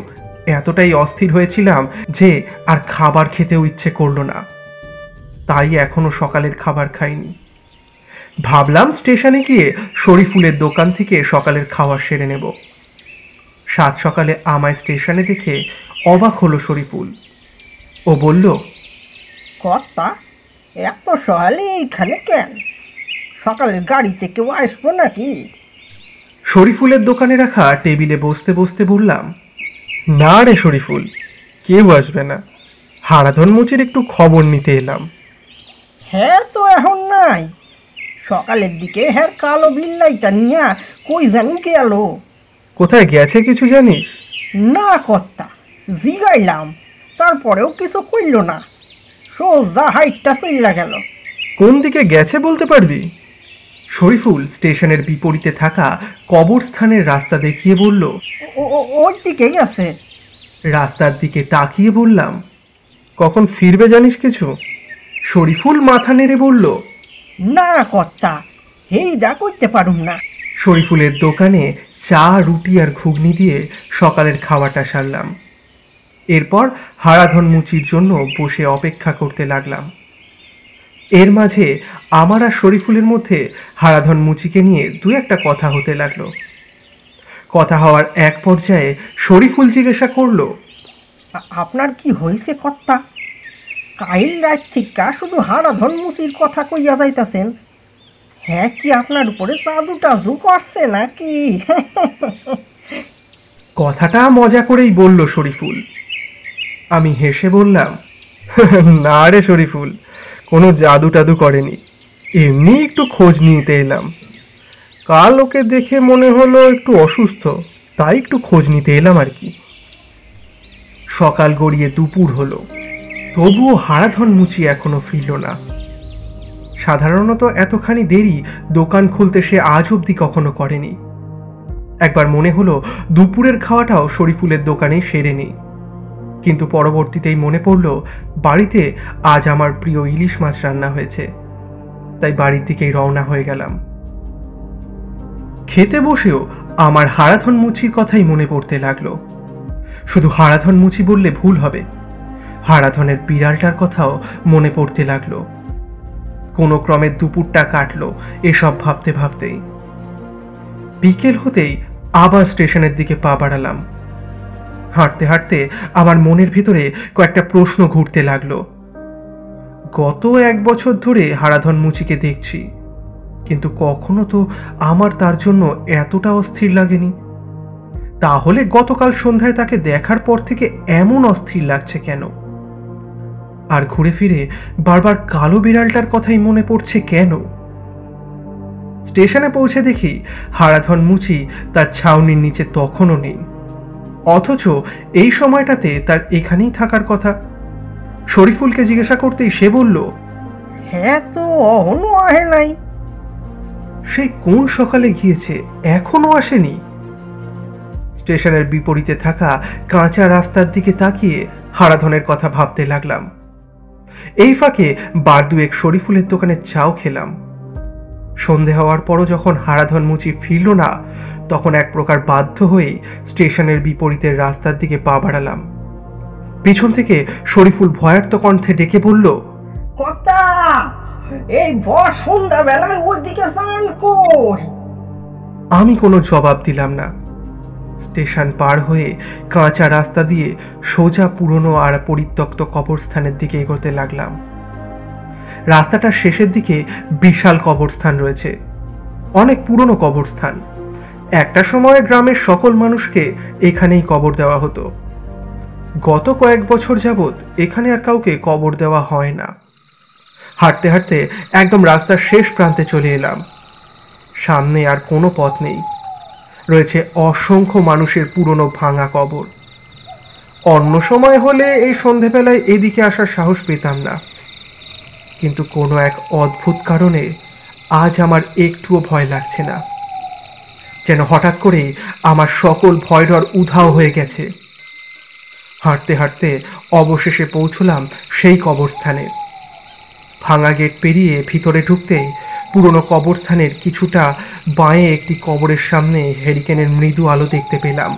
এতটাই অস্থির হয়েছিলাম যে আর খাবার খেতেও ইচ্ছে করলো না। তাই এখনো সকালের খাবার খাইনি। ভাবলাম স্টেশনে গিয়ে শরীফুলের দোকান থেকে সকালের খাওয়া সেরে নেব। সাত সকালে আমায় স্টেশনে দেখে অবাক হলো শরীফুল। ও বলল,
কর্তা, এত সকালে এইখানে কেন? সকালের গাড়িতে কেউ আসবো নাকি?
শরীফুলের দোকানে রাখা টেবিলে বসতে বসতে বললাম, না রে শরীফুল, কেউ আসবে না। হারাধন মুচির একটু খবর নিতে এলাম।
হ্যাঁ তো এখন নাই। সকালের দিকে হ্যাঁ কালো বিল্লাইটা নিয়ে কই জানি গেল।
কোথায় গেছে কিছু জানিস?
না কর্তা, জিগাইলাম, তারপরেও কিছু কইল না। সোজা হাইটটা চইলা গেল।
কোন দিকে গেছে বলতে পারবি? শরীফুল স্টেশনের বিপরীতে থাকা কবরস্থানের রাস্তা দেখিয়ে বলল,
ওই দিকে গেছে।
রাস্তার দিকে তাকিয়ে বললাম, কখন ফিরবে জানিস কিছু? শরীফুল মাথা নেড়ে বলল,
না কর্তা, হেইডা করতে পারুম না।
শরীফুলের দোকানে চা, রুটি আর ঘুগনি দিয়ে সকালের খাওয়াটা সারলাম। এরপর হারাধন মুচির জন্য বসে অপেক্ষা করতে লাগলাম। এর মাঝে আমার আর শরীফুলের মধ্যে হারাধন মুচিকে নিয়ে দু একটা কথা হতে লাগলো। কথা হওয়ার এক পর্যায়ে শরীফুল জিজ্ঞাসা করলো,
আপনার কি হয়েছে কর্তা? কাইল রাত থেকে শুধু হারাধন মুচির কথা কইয়া যাইতাছেন। হ্যাঁ, কি আপনার উপরে জাদু টাদু করছে নাকি?
কথাটা মজা করেই বলল শরীফুল। আমি হেসে বললাম, না রে শরীফুল, কোনো জাদু টাদু করেনি, এমনি একটু খোঁজ নিতে এলাম। কাল ওকে দেখে মনে হলো একটু অসুস্থ, তাই একটু খোঁজ নিতে এলাম আর কি। সকাল গড়িয়ে দুপুর হলো, তবুও হারাধন মুচি এখনো ফিরল না। সাধারণত এতখানি দেরি দোকান খুলতে সে আজ অবধি কখনো করেনি। একবার মনে হলো দুপুরের খাওয়াটাও শরীফুলের দোকানে সেরে নেই, কিন্তু পরবর্তীতেই মনে পড়ল বাড়িতে আজ আমার প্রিয় ইলিশ মাছ রান্না হয়েছে, তাই বাড়ির দিকেই রওনা হয়ে গেলাম। খেতে বসেও আমার হারাধন মুচির কথাই মনে পড়তে লাগলো। শুধু হারাধন মুচি বললে ভুল হবে, হারাধনের বিড়ালটার কথাও মনে পড়তে লাগলো। কোনো ক্রমে দুপুরটা কাটলো এসব ভাবতে ভাবতেই। বিকেল হতেই আবার স্টেশনের দিকে পা বাড়ালাম। হাঁটতে হাঁটতে আমার মনের ভিতরে কয়েকটা প্রশ্ন ঘুরতে লাগলো। গত 1 বছর ধরে হারাধন মুচিকে দেখছি, কিন্তু কখনো তো আমার তার জন্য এতটা অস্থির লাগেনি। তাহলে গতকাল সন্ধ্যায় তাকে দেখার পর থেকে এমন অস্থির লাগছে কেন? আর ঘুরে ফিরে বারবার কালো বিড়ালটার কথাই মনে পড়ছে কেন? স্টেশনে পৌঁছে দেখি হারাধন মুচি তার ছাউনির নিচে তখনও নেই, অথচ এই সময়টাতে তার এখানেই থাকার কথা। শরীফুলকে জিজ্ঞাসা করতেই সে বলল,
হ্যাঁ তো অহনো আহে নাই।
সে কোন সকালে গিয়েছে, এখনো আসেনি। স্টেশনের বিপরীতে থাকা কাঁচা রাস্তার দিকে তাকিয়ে হারাধনের কথা ভাবতে লাগলাম। এই ফাঁকে বার দুয়েক শরীফুলের দোকানে চাও খেলাম। সন্ধে হওয়ার পরও যখন হারাধন মুচি ফিরল না, তখন এক প্রকার বাধ্য হয়েই স্টেশনের বিপরীতের রাস্তার দিকে পা বাড়ালাম। পিছন থেকে শরীফুল ভয়ার্ত কণ্ঠে ডেকে বলল,
কর্তা, এই ভর সন্ধ্যা বেলায় ওইদিকে যান কই?
আমি কোনো জবাব দিলাম না। স্টেশন পার হয়ে কাঁচা রাস্তা দিয়ে সোজা পুরনো আর পরিত্যক্ত কবরস্থানের দিকে এগোতে লাগলাম। রাস্তাটার শেষের দিকে বিশাল কবরস্থান রয়েছে, অনেক পুরনো কবরস্থান। একটা সময় গ্রামের সকল মানুষকে এখানেই কবর দেওয়া হতো। গত কয়েক বছর যাবৎ এখানে আর কাউকে কবর দেওয়া হয় না। হাঁটতে হাঁটতে একদম রাস্তার শেষ প্রান্তে চলে এলাম। সামনে আর কোনো পথ নেই, রয়েছে অসংখ্য মানুষের পুরনো ভাঙা কবর। অন্য সময় হলে এই সন্ধেবেলায় এদিকে আসার সাহস পেতাম না, কিন্তু কোনো এক অদ্ভুত কারণে আজ আমার একটুও ভয় লাগছে না। যেন হঠাৎ করেই আমার সকল ভয় ডর উধাও হয়ে গেছে। হাঁটতে হাঁটতে অবশেষে পৌঁছলাম সেই কবরস্থানে। ভাঙা গেট পেরিয়ে ভিতরে ঢুকতেই পুরনো কবরস্থানের কিছুটা বাঁয়ে একটি কবরের সামনে হেরিকেনের মৃদু আলো দেখতে পেলাম।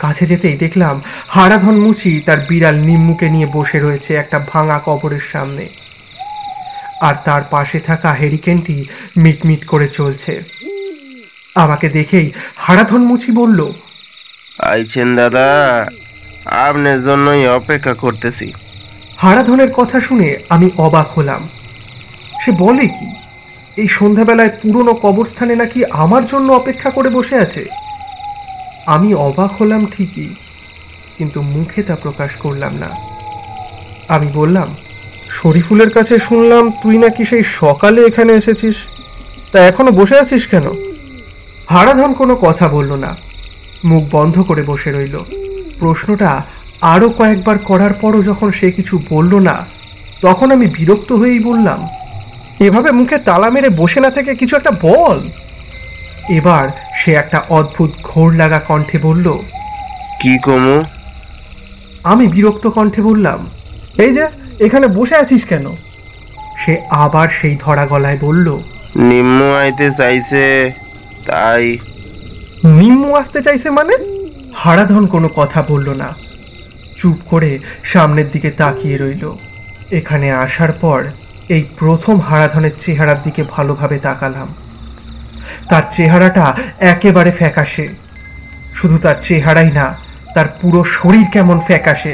কাছে যেতেই দেখলাম হারাধন মুচি তার বিড়াল নিম্মুকে নিয়ে বসে রয়েছে একটা ভাঙা কবরের সামনে, আর তার পাশে থাকা হেরিকেনটি মিটমিট করে চলছে। আমাকে দেখেই হারাধন মুচি বলল,
আইছেন দাদা, আপনার জন্যই অপেক্ষা করতেছি।
হারাধনের কথা শুনে আমি অবাক হলাম। সে বলে কি, এই সন্ধ্যাবেলায় পুরনো কবরস্থানে নাকি আমার জন্য অপেক্ষা করে বসে আছে? আমি অবাক হলাম ঠিকই, কিন্তু মুখে তা প্রকাশ করলাম না। আমি বললাম, শরীফুলের কাছে শুনলাম তুই নাকি সেই সকালে এখানে এসেছিস, তা এখনো বসে আছিস কেন? হারাধন কোনো কথা বলল না, মুখ বন্ধ করে বসে রইল। প্রশ্নটা আরও কয়েকবার করার পরও যখন সে কিছু বলল না, তখন আমি বিরক্ত হয়েই বললাম, এভাবে মুখে তালা মেরে বসে না থেকে কিছু একটা বল। এবার সে একটা অদ্ভুত ঘোর লাগা কণ্ঠে বলল,
কি কমু?
আমি বিরক্ত কণ্ঠে বললাম, এই যে এখানে বসে আছিস কেন? সে আবার সেই ধরা গলায় বলল,
নিম্ন আইতে চাইছে তাই।
নিম্ন আসতে চাইছে মানে? হারাধন কোনো কথা বলল না, চুপ করে সামনের দিকে তাকিয়ে রইল। এখানে আসার পর এই প্রথম হারাধনের চেহারার দিকে ভালোভাবে তাকালাম। তার চেহারাটা একেবারে ফ্যাকাশে। শুধু তার চেহারাই না, তার পুরো শরীর কেমন ফ্যাকাশে।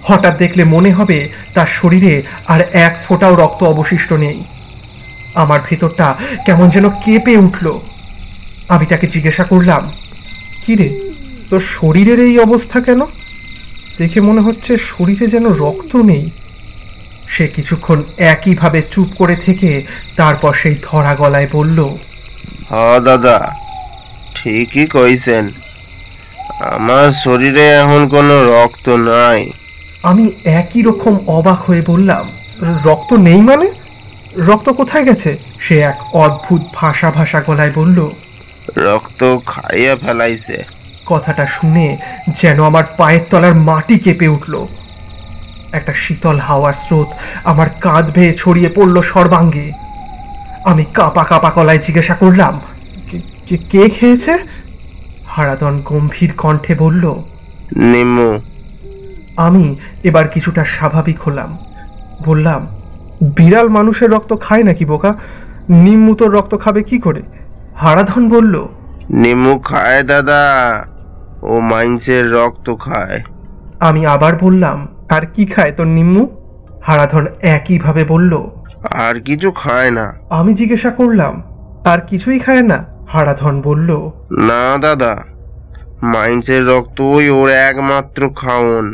হঠাৎ দেখলে মনে হবে তার শরীরে আর এক ফোঁটাও রক্ত অবশিষ্ট নেই। আমার ভেতরটা কেমন যেন কেঁপে উঠল। আমি তাকে জিজ্ঞাসা করলাম, কি রে, তোর শরীরের এই অবস্থা কেন? দেখে মনে হচ্ছে শরীরে যেন রক্ত নেই। সে কিছুক্ষণ একইভাবে চুপ করে থেকে তারপর সেই ধরা গলায় বলল,
হ দাদা, ঠিকই কইছেন, আমার শরীরে এখন কোনো রক্ত নাই।
আমি একই রকম অবাক হয়ে বললাম, রক্ত নেই মানে? রক্ত কোথায় গেছে? সে এক অদ্ভুত ভাষা ভাষা গলায় বলল।
রক্ত খাইয়া ফেলাইছে।
কথাটা শুনে যেন আমার পায়ের তলার মাটি কেঁপে উঠল। একটা শীতল হাওয়ার স্রোত আমার কাঁধ বেয়ে ছড়িয়ে পড়ল সর্বাঙ্গে। আমি কাঁপা কাঁপা গলায় জিজ্ঞাসা করলাম, কে খেয়েছে? হারাধন গম্ভীর কণ্ঠে বলল,
নিম্মু।
আমি এবার কিছুটা স্বাভাবিক হলাম। বললাম, বিড়াল মানুষের রক্ত খায় নাকি বোকা? নিম্মু তোর রক্ত খাবে কি করে? হারাধন বলল,
নিম্মু খায় দাদা, ও মাইন্সের রক্ত খায়।
আমি আবার বললাম, আর কি খায় তোর নিম্মু? হারাধন একইভাবে বলল,
আর কিছু খায় না।
আমি জিজ্ঞাসা করলাম, আর কিছুই খায় না? হারাধন বলল,
না দাদা, মাইন্সের রক্তই ওর একমাত্র খাওন।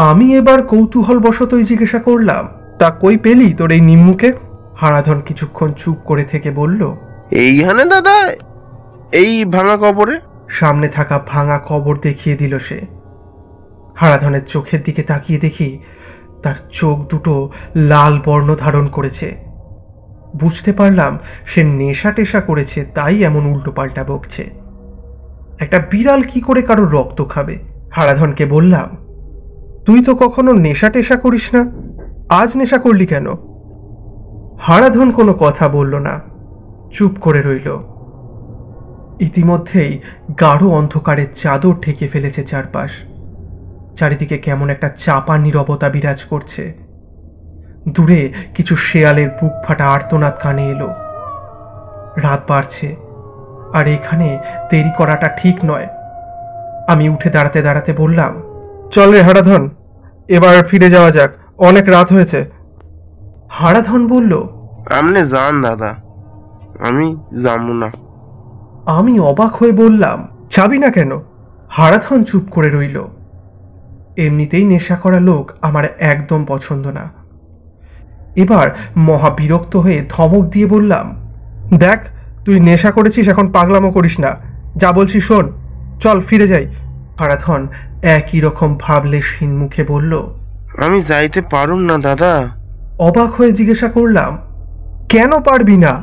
আমি এবার কৌতূহল বশতই জিজ্ঞাসা করলাম, তা কই পেলি তোর এই নিম্মুকে? হারাধন কিছুক্ষণ চুপ করে থেকে বলল,
এইখানে দাদা, এই ভাঙা কবরে।
সামনে থাকা ভাঙা কবর দেখিয়ে দিল সে। হারাধনের চোখের দিকে তাকিয়ে দেখি তার চোখ দুটো লাল বর্ণ ধারণ করেছে। বুঝতে পারলাম সে নেশা টেশা করেছে, তাই এমন উল্টো পাল্টা বকছে। একটা বিড়াল কি করে কারো রক্ত খাবে? হারাধনকে বললাম, তুই তো কখনো নেশা টেশা করিস না, আজ নেশা করলি কেন? হারাধন কোনো কথা বলল না, চুপ করে রইল। ইতিমধ্যেই গাঢ় অন্ধকারের চাদর ঢেকে ফেলেছে চারপাশ। চারিদিকে কেমন একটা চাপা নীরবতা বিরাজ করছে। দূরে কিছু শেয়ালের বুক ফাটা আর্তনাদ কানে এলো। রাত বাড়ছে, আর এখানে দেরি করাটা ঠিক নয়। আমি উঠে দাঁড়াতে দাঁড়াতে বললাম, চল রে হারাধন, এবার ফিরে যাওয়া যাক, অনেক রাত হয়েছে। হারাধন বলল,
আমনে যান দাদা, আমি যাবো না।
আমি অবাক হয়ে বললাম, যাবি না কেন? হারাধন চুপ করে রইল। এমনিতেই নেশা করা লোক আমার একদম পছন্দ না। এবার মহা বিরক্ত হয়ে ধমক দিয়ে বললাম, দেখ, তুই নেশা করেছিস, এখন পাগলামো করিস না, যা বলছি শোন, চল ফিরে যাই। হারাধন একই রকম ভাবলেশহীন মুখে বলল,
আমি যাইতে পারুম না দাদা।
অবাক হয়ে জিজ্ঞাসা করলাম, কেন পারবি না?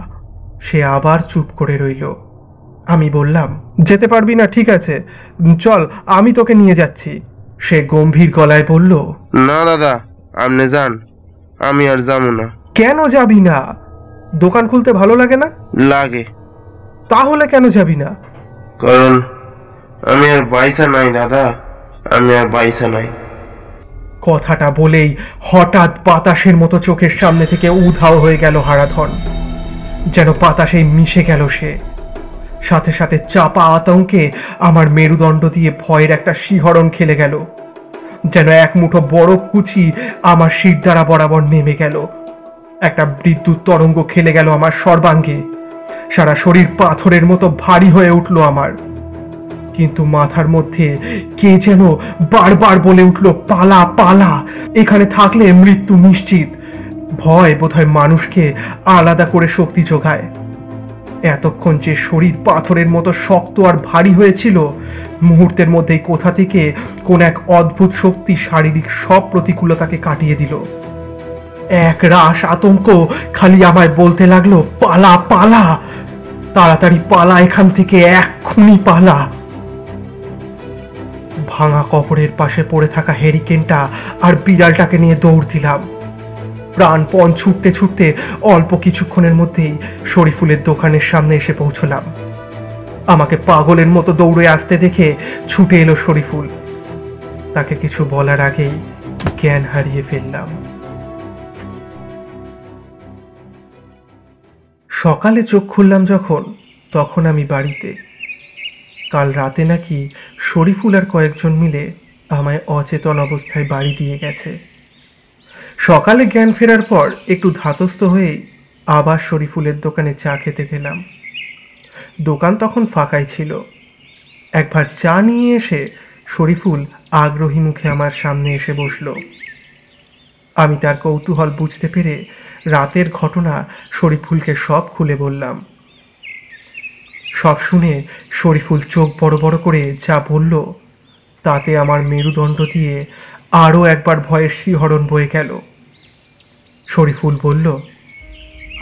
সে আবার চুপ করে রইল। আমি বললাম, যেতে পারবি না, ঠিক আছে, চল, আমি তোকে নিয়ে যাচ্ছি। সে গম্ভীর গলায় বলল,
না দাদা, আপনি যান, আমি আর যাবো না।
কেন যাবি না? দোকান খুলতে ভালো লাগে না?
লাগে।
তাহলে কেন যাবি না?
কারণ আমি আর বাইসা নাই দাদা, আমি আর বাইসা নাই।
কথাটা বলেই হঠাৎ বাতাসের মতো চোখের সামনে থেকে উধাও হয়ে গেল হারাধন। যেন বাতাসেই মিশে গেল সে। সাথে সাথে চাপা আতঙ্কে আমার মেরুদণ্ড দিয়ে ভয়ের একটা শিহরণ খেলে গেল। যেন এক মুঠো বড় কুচি আমার শিরদাঁড়া বরাবর নেমে গেল। একটা বিদ্যুৎ তরঙ্গ খেলে গেল আমার সর্বাঙ্গে। সারা শরীর পাথরের মতো ভারী হয়ে উঠল আমার। কিন্তু মাথার মধ্যে কে যেন বারবার বলে উঠল, পালা পালা, এখানে থাকলে মৃত্যু নিশ্চিত। ভয় বোধহয় মানুষকে আলাদা করে শক্তি যোগায়। এতক্ষণ যে শরীর পাথরের মতো শক্ত আর ভারী হয়েছিল, মুহূর্তের মধ্যেই কোথা থেকে কোন এক অদ্ভুত শক্তি শারীরিক সব প্রতিকূলতাকে কাটিয়ে দিল। এক রাশ আতঙ্ক খালি আমায় বলতে লাগলো, পালা পালা, তাড়াতাড়ি পালা এখান থেকে, এক্ষুনি পালা। ভাঙা কবরের পাশে পড়ে থাকা হেরিকেনটা আর বিড়ালটাকে নিয়ে দৌড় দিলাম। প্রাণপণ ছুটতে ছুটতে অল্প কিছুক্ষণের মধ্যেই শরীফুলের দোকানের সামনে এসে পৌঁছলাম। আমাকে পাগলের মতো দৌড়ে আসতে দেখে ছুটে এলো শরীফুল। তাকে কিছু বলার আগেই জ্ঞান হারিয়ে ফেললাম। সকালে চোখ খুললাম যখন, তখন আমি বাড়িতে। কাল রাতে নাকি শরীফুল আর কয়েকজন মিলে আমায় অচেতন অবস্থায় বাড়ি দিয়ে গেছে। সকালে জ্ঞান ফেরার পর একটু ধাতস্থ হয়েই আবার শরীফুলের দোকানে চা খেতে গেলাম। দোকান তখন ফাঁকাই ছিল। একবার চা নিয়ে এসে শরীফুল আগ্রহী মুখে আমার সামনে এসে বসল। আমি তার কৌতূহল বুঝতে পেরে রাতের ঘটনা শরীফুলকে সব খুলে বললাম। সব শুনে শরীফুল চোখ বড় বড় করে যা বলল, তাতে আমার মেরুদণ্ড দিয়ে আরও একবার ভয়ের শিহরণ বয়ে গেল। শরীফুল বলল,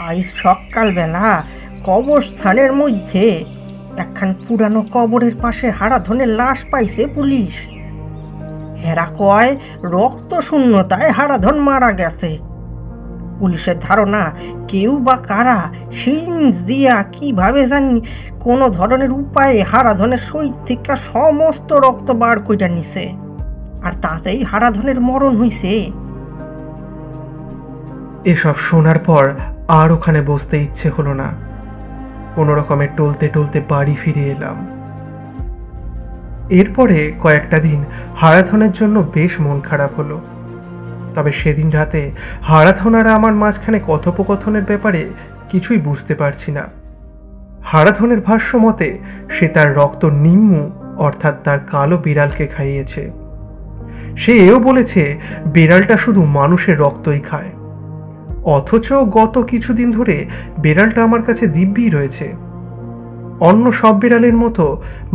আজ সকালবেলা কবরস্থানের মধ্যে একখান পুরানো কবরের পাশে হারাধনের লাশ পাইছে পুলিশ। হেরা কয় রক্ত শূন্যতায় হারাধন মারা গেছে। পুলিশের ধারণা কেউ বা কারা সিরিঞ্জ দিয়া কিভাবে জানি কোনো ধরনের উপায়ে হারাধনের শরীর থেকে সমস্ত রক্ত বার কইরা নিছে, আর তাতেই হারাধনের মরণ হইছে।
এসব শোনার পর আর ওখানে বসতে ইচ্ছে হলো না। কোনো রকমে টলতে টলতে বাড়ি ফিরে এলাম। এরপরে কয়েকটা দিন হারাধনের জন্য বেশ মন খারাপ হলো। তবে সেদিন রাতে হারাধন আর আমার মাঝখানে কথোপকথনের ব্যাপারে কিছুই বুঝতে পারছি না। হারাধনের ভাষ্য মতে সে তার রক্ত নিম্মু অর্থাৎ তার কালো বিড়ালকে খাইয়েছে। সে এও বলেছে বিড়ালটা শুধু মানুষের রক্তই খায়, অথচ গত কিছুদিন ধরে বিড়ালটা আমার কাছে দিব্যি রয়েছে। অন্য সব বিড়ালের মতো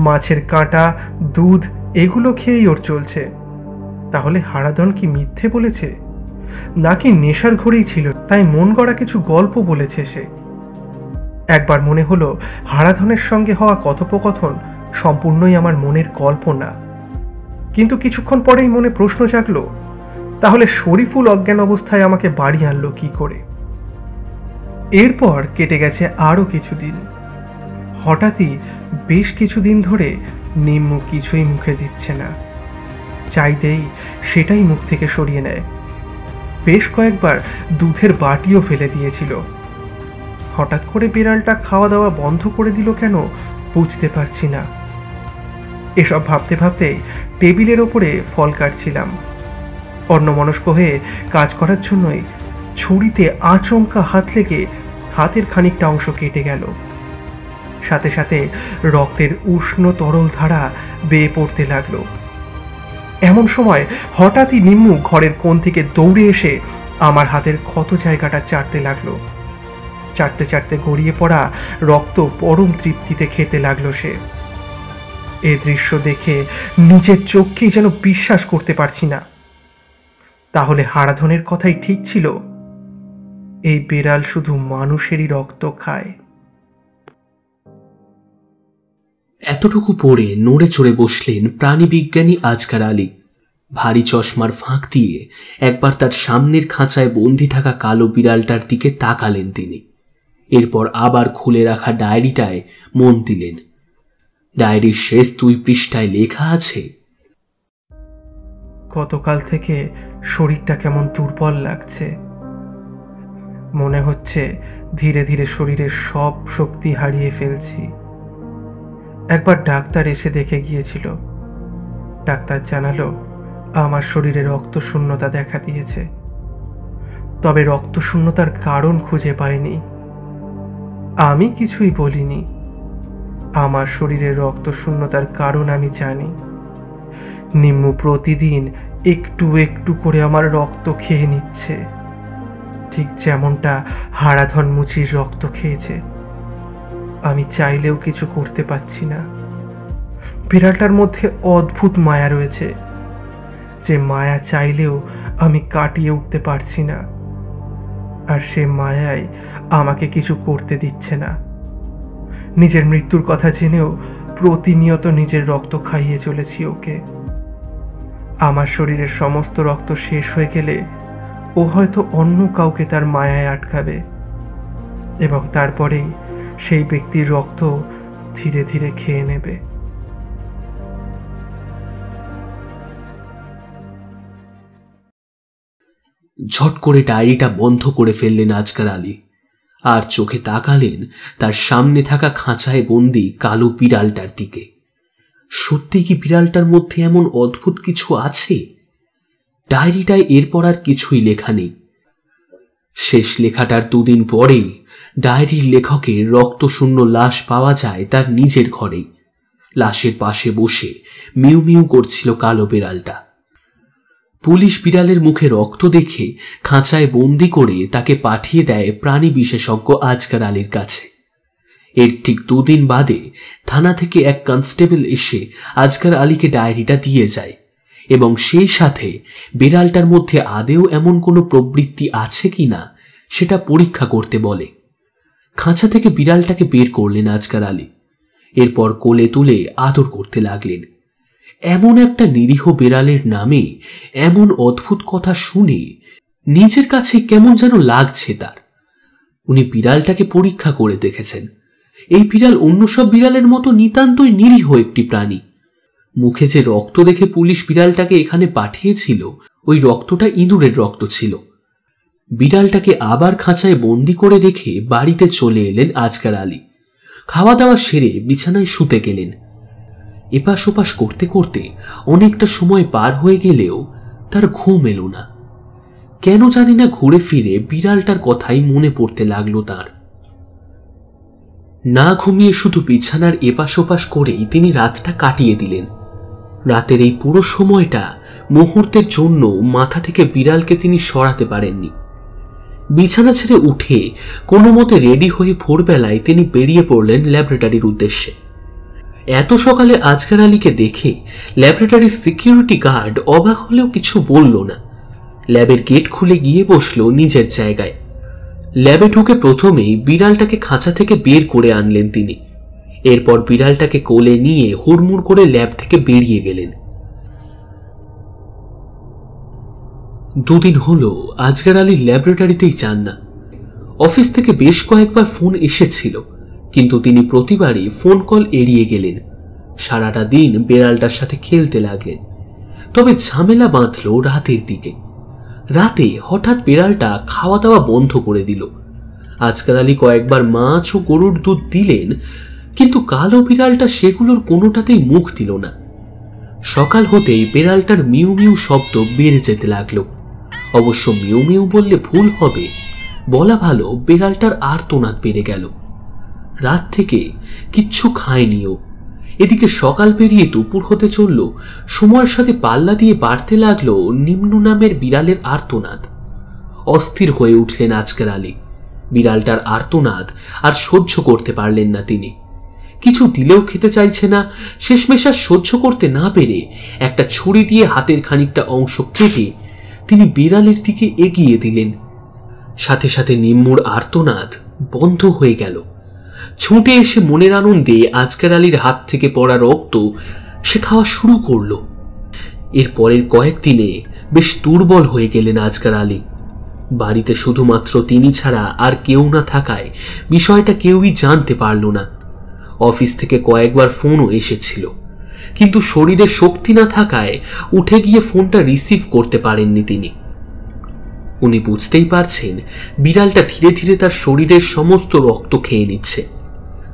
মাছের কাঁটা, দুধ এগুলো খেয়েই ওর চলছে। তাহলে হারাধন কি মিথ্যে বলেছে, নাকি নেশার ঘরেই ছিল তাই মন গড়া কিছু গল্প বলেছে সে? একবার মনে হলো হারাধনের সঙ্গে হওয়া কথোপকথন সম্পূর্ণই আমার মনের কল্পনা, কিন্তু কিছুক্ষণ পরেই মনে প্রশ্ন জাগলো, তাহলে শরীফুল অজ্ঞান অবস্থায় আমাকে বাড়ি আনলো কি করে? এরপর কেটে গেছে আরও কিছুদিন। হঠাৎই বেশ কিছুদিন ধরে নিম্মু কিছুই মুখে দিচ্ছে না। চাইতেই সেটাই মুখ থেকে সরিয়ে নেয়। বেশ কয়েকবার দুধের বাটিও ফেলে দিয়েছিল। হঠাৎ করে বিড়ালটা খাওয়া দাওয়া বন্ধ করে দিল কেন বুঝতে পারছি না। এসব ভাবতে ভাবতেই টেবিলের ওপরে ফল কাটছিলাম। অন্যমনস্ক হয়ে কাজ করার জন্যই ছুরিতে আচমকা হাত লেগে হাতের খানিকটা অংশ কেটে গেল। সাথে সাথে রক্তের উষ্ণ তরল ধারা বেয়ে পড়তে লাগলো। এমন সময় হঠাৎই নিম্মু ঘরের কোণ থেকে দৌড়ে এসে আমার হাতের ক্ষত জায়গাটা চাটতে লাগলো। চাটতে চাটতে গড়িয়ে পড়া রক্ত পরম তৃপ্তিতে খেতে লাগলো সে। এ দৃশ্য দেখে নিজের চোখকেই যেন বিশ্বাস করতে পারছি না। তাহলে হারাধনের কথাই ঠিক ছিল, এই বিড়াল শুধু মানুষেরই রক্ত খায়।
এতটুকু পড়ে নড়ে চড়ে বসলেন প্রাণীবিজ্ঞানী আজকার আলী। ভারী চশমার ফাঁক দিয়ে একবার তার সামনের খাঁচায় বন্দি থাকা কালো বিড়ালটার দিকে তাকালেন তিনি। এরপর আবার খুলে রাখা ডায়েরিটায় মন দিলেন। ডায়েরির শেষ 2 পৃষ্ঠায় লেখা আছে,
গতকাল থেকে শরীরটা কেমন দুর্বল লাগছে। মনে হচ্ছে ধীরে ধীরে শরীরের সব শক্তি হারিয়ে ফেলছি। একবার ডাক্তার এসে দেখে গিয়েছিল। ডাক্তার জানালো আমার শরীরে রক্তশূন্যতা দেখা দিয়েছে, তবে রক্তশূন্যতার কারণ খুঁজে পায়নি। আমি কিছুই বলিনি। আমার শরীরে রক্তশূন্যতার কারণ আমি জানি। নিম্মু প্রতিদিন একটু একটু করে আমার রক্ত খেয়ে নিচ্ছে, ঠিক যেমনটা হারাধন মুচির রক্ত খেয়েছে। আমি চাইলেও কিছু করতে পারছি না। বিড়ালটার মধ্যে অদ্ভুত মায়া রয়েছে, যে মায়া চাইলেও আমি কাটিয়ে উঠতে পারছি না। আর সে মায়াই আমাকে কিছু করতে দিচ্ছে না। নিজের মৃত্যুর কথা জেনেও প্রতিনিয়ত নিজের রক্ত খাইয়ে চলেছি ওকে। আমার শরীরের সমস্ত রক্ত শেষ হয়ে গেলে ও হয়তো অন্য কাউকে তার মায়ায় আটকাবে, এবং তারপরেই সেই ব্যক্তির রক্ত ধীরে ধীরে খেয়ে নেবে।
ঝট করে ডায়েরিটা বন্ধ করে ফেললেন আজকার আলী, আর চোখে তাকালেন তার সামনে থাকা খাঁচায় বন্দি কালো বিড়ালটার দিকে। সত্যি কি বিড়ালটার মধ্যে এমন অদ্ভুত কিছু আছে? ডায়েরিটায় এরপর আর কিছুই লেখা নেই। শেষ লেখাটার 2 দিন পরেই ডায়েরির লেখকের রক্তশূন্য লাশ পাওয়া যায় তার নিজের ঘরেই। লাশের পাশে বসে মিউ মিউ করছিল কালো বিড়ালটা। পুলিশ বিড়ালের মুখে রক্ত দেখে খাঁচায় বন্দি করে তাকে পাঠিয়ে দেয় প্রাণী বিশেষজ্ঞ আজকার আলীর কাছে। এর ঠিক 2 দিন বাদে থানা থেকে এক কনস্টেবল এসে আজকার আলীকে ডায়েরিটা দিয়ে যায়। এবং সেই সাথে বিড়ালটার মধ্যে আদেও এমন কোনো প্রবৃত্তি আছে কিনা সেটা পরীক্ষা করতে বলে। খাঁচা থেকে বিড়ালটাকে বের করলেন আজকার আলী। এরপর কোলে তুলে আদর করতে লাগলেন। এমন একটা নিরীহ বিড়ালের নামে এমন অদ্ভুত কথা শুনে নিজের কাছে কেমন যেন লাগছে তার। উনি বিড়ালটাকে পরীক্ষা করে দেখেছেন। এই বিড়াল অন্য সব বিড়ালের মতো নিতান্তই নিরীহ একটি প্রাণী। মুখে যে রক্ত দেখে পুলিশ বিড়ালটাকে এখানে পাঠিয়েছিল, ওই রক্তটা ইঁদুরের রক্ত ছিল। বিড়ালটাকে আবার খাঁচায় বন্দি করে রেখে বাড়িতে চলে এলেন আজকার আলী। খাওয়া দাওয়া সেরে বিছানায় শুতে গেলেন। এপাশ ওপাশ করতে করতে অনেকটা সময় পার হয়ে গেলেও তার ঘুম এলো না। কেন জানি না ঘুরে ফিরে বিড়ালটার কথাই মনে পড়তে লাগলো তার। না ঘুমিয়ে শুধু বিছানার এপাশ ওপাশ করেই তিনি রাতটা কাটিয়ে দিলেন। রাতের এই পুরো সময়টা মুহূর্তের জন্য মাথা থেকে বিড়ালকে তিনি সরাতে পারেননি। বিছানা ছেড়ে উঠে কোনো মতে রেডি হয়ে ভোরবেলায় তিনি বেরিয়ে পড়লেন ল্যাবরেটরির উদ্দেশ্যে। এত সকালে আজকার আলীকে দেখে ল্যাবরেটরির সিকিউরিটি গার্ড অবাক হলেও কিছু বলল না। ল্যাবের গেট খুলে গিয়ে বসল নিজের জায়গায়। ল্যাবে ঢুকে প্রথমেই বিড়ালটাকে খাঁচা থেকে বের করে আনলেন তিনি। এরপর বিড়ালটাকে কোলে নিয়ে হুড়মুড় করে ল্যাব থেকে বেরিয়ে গেলেন। দুদিন হলো আজকার আলী ল্যাবরেটরিতেই যান না। অফিস থেকে বেশ কয়েকবার ফোন এসেছিল, কিন্তু তিনি প্রতিবারই ফোন কল এড়িয়ে গেলেন। সারাটা দিন বিড়ালটার সাথে খেলতে লাগলেন। তবে ঝামেলা বাঁধল রাতের দিকে। রাতে হঠাৎ বিড়ালটা খাওয়া দাওয়া বন্ধ করে দিল। আজকার আলী কয়েকবার মাছ ও গরুর দুধ দিলেন, কিন্তু কালো বিড়ালটা সেগুলোর কোনোটাতেই মুখ দিল না। সকাল হতেই বিড়ালটার মিউ মিউ শব্দ বেড়ে যেতে লাগলো। অবশ্য মিউ মিউ বললে ভুল হবে, বলা ভালো বিড়ালটার আর্তনাদ বেড়ে গেল। রাত থেকে কিচ্ছু খায়নিও। এদিকে সকাল পেরিয়ে দুপুর হতে চলল, সময়ের সাথে পাল্লা দিয়ে বাড়তে লাগলো নিম্নু নামের বিড়ালের আর্তনাদ। অস্থির হয়ে উঠলেন আজকার আলী। বিড়ালটার আর্তনাদ আর সহ্য করতে পারলেন না তিনি। কিছু দিলেও খেতে চাইছে না। শেষমেশ আর সহ্য করতে না পেরে একটা ছুরি দিয়ে হাতের খানিকটা অংশ কেটে তিনি বিড়ালের দিকে এগিয়ে দিলেন। সাথে সাথে নিম্মুর আর্তনাদ বন্ধ হয়ে গেল। ছুটে এসে মনের আনন্দে আজকার আলীর হাত থেকে পড়া রক্ত সে খাওয়া শুরু করল। এর পরের কয়েকদিনে বেশ দুর্বল হয়ে গেলেন আজকার আলী। বাড়িতে শুধুমাত্র তিনি ছাড়া আর কেউ না থাকায় বিষয়টা কেউই জানতে পারল না। অফিস থেকে কয়েকবার ফোনও এসেছিল, কিন্তু শরীরে শক্তি না থাকায় উঠে গিয়ে ফোনটা রিসিভ করতে পারেননি তিনি। উনি বুঝতেই পারছেন বিড়ালটা ধীরে ধীরে তার শরীরের সমস্ত রক্ত খেয়ে নিচ্ছে।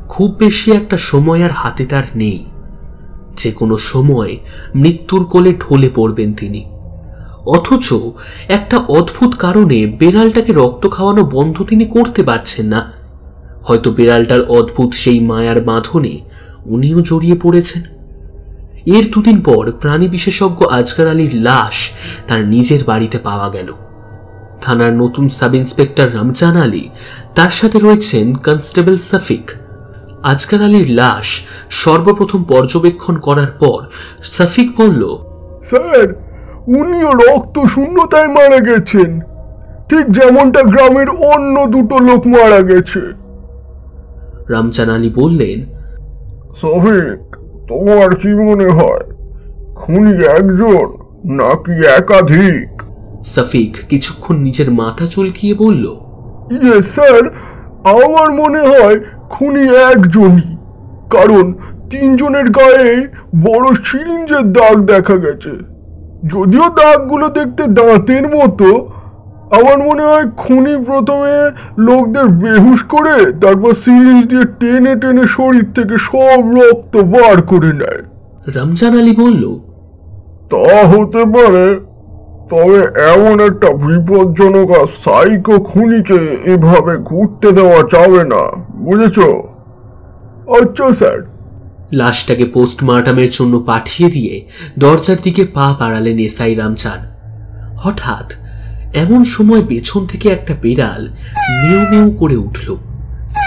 খুব বেশি একটা সময় আর হাতে তার নেই। যে কোনো সময় মৃত্যুর কোলে ঢলে পড়বেন তিনি। অথচ একটা অদ্ভুত কারণে বিড়ালটাকে রক্ত খাওয়ানো বন্ধ তিনি করতে পারছেন না। হয়তো বিড়ালটার অদ্ভুত সেই মায়ার বাঁধনে উনিও জড়িয়ে পড়েছেন। এর দুদিন পর প্রাণী বিশেষজ্ঞ আজকার আলীর লাশ তার নিজের বাড়িতে পাওয়া গেল। থানার নতুন সাব ইন্সপেক্টর রমজান আলী, তার সাথে রয়েছেন কনস্টেবল সফিক। আজকার আলীর লাশ সর্বপ্রথম পর্যবেক্ষণ করার পর সফিক বলল,
স্যার, উনিও রক্ত শূন্যতায় মারা গেছেন, ঠিক যেমনটা গ্রামের অন্য দুটো লোক মারা গেছে।
রমজান আলী বললেন,
সফিক, তোমার কি মনে হয় খুনি একজন নাকি একাধিক?
সফিক কিছুক্ষণ নিজের মাথা চুলকিয়ে বলল,
ইয়েস স্যার, আমার মনে হয় খুনি একজনই, কারণ তিনজনের গায়ে বড় সিরিঞ্জের দাগ দেখা গেছে। যদিও দাগগুলো দেখতে দাঁতের মতো, আমার মনে হয় খুনি প্রথমে লোকদের বেহুশ করে তারপর সিরিঞ্জ দিয়ে টেনে টেনে শরীর থেকে সব রক্ত বার করে নেয়।
রমজান আলী বলল,
তা হতে পারে, তবে এমন একটা বিপজ্জনক আর সাইকো খুনিকে এভাবে ঘুরতে দেওয়া যাবে না, বুঝেছ? আচ্ছা স্যার।
লাশটাকে পোস্টমর্টমের জন্য পাঠিয়ে দিয়ে দরজার দিকে পা বাড়ালেন এসআই রামচান। হঠাৎ এমন সময় পেছন থেকে একটা বিড়াল মেউ মেউ করে উঠল।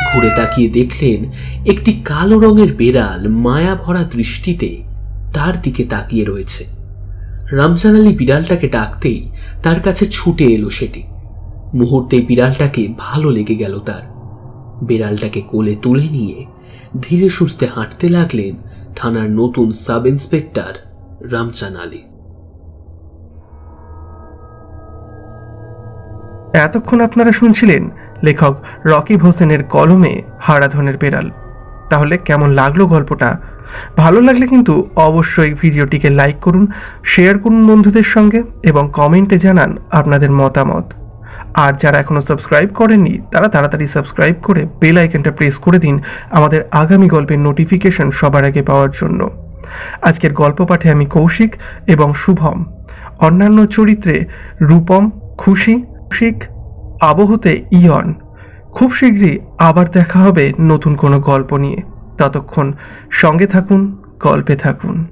ঘুরে তাকিয়ে দেখলেন একটি কালো রঙের বিড়াল মায়া ভরা দৃষ্টিতে তার দিকে তাকিয়ে রয়েছে। রামজান আলী বিড়ালটাকে ডাকতেই তার কাছে ছুটে এলো সেটি। মুহূর্তেই বিড়ালটাকে ভালো লেগে গেল তার। বিড়ালটাকে কোলে তুলে নিয়ে ধীরে সুস্থে হাঁটতে লাগলেন থানার নতুন সাব ইন্সপেক্টর রামজান আলী।
এতক্ষণ আপনারা শুনছিলেন লেখক রকিব হোসেনের কলমে হারাধনের বেড়াল। তাহলে কেমন লাগলো গল্পটা? ভালো লাগলে কিন্তু অবশ্যই ভিডিওটিকে লাইক করুন, শেয়ার করুন বন্ধুদের সঙ্গে এবং কমেন্টে জানান আপনাদের মতামত। আর যারা এখনও সাবস্ক্রাইব করেননি তারা তাড়াতাড়ি সাবস্ক্রাইব করে বেল আইকনটা প্রেস করে দিন আমাদের আগামী গল্পের নোটিফিকেশন সবার আগে পাওয়ার জন্য। আজকের গল্প পাঠে আমি কৌশিক এবং শুভম, অন্যান্য চরিত্রে রূপম, খুশি, কৌশিক, আবহতে ইয়ন। খুব শীঘ্রই আবার দেখা হবে নতুন কোনো গল্প নিয়ে। ততক্ষণ সঙ্গে থাকুন, গল্পে থাকুন।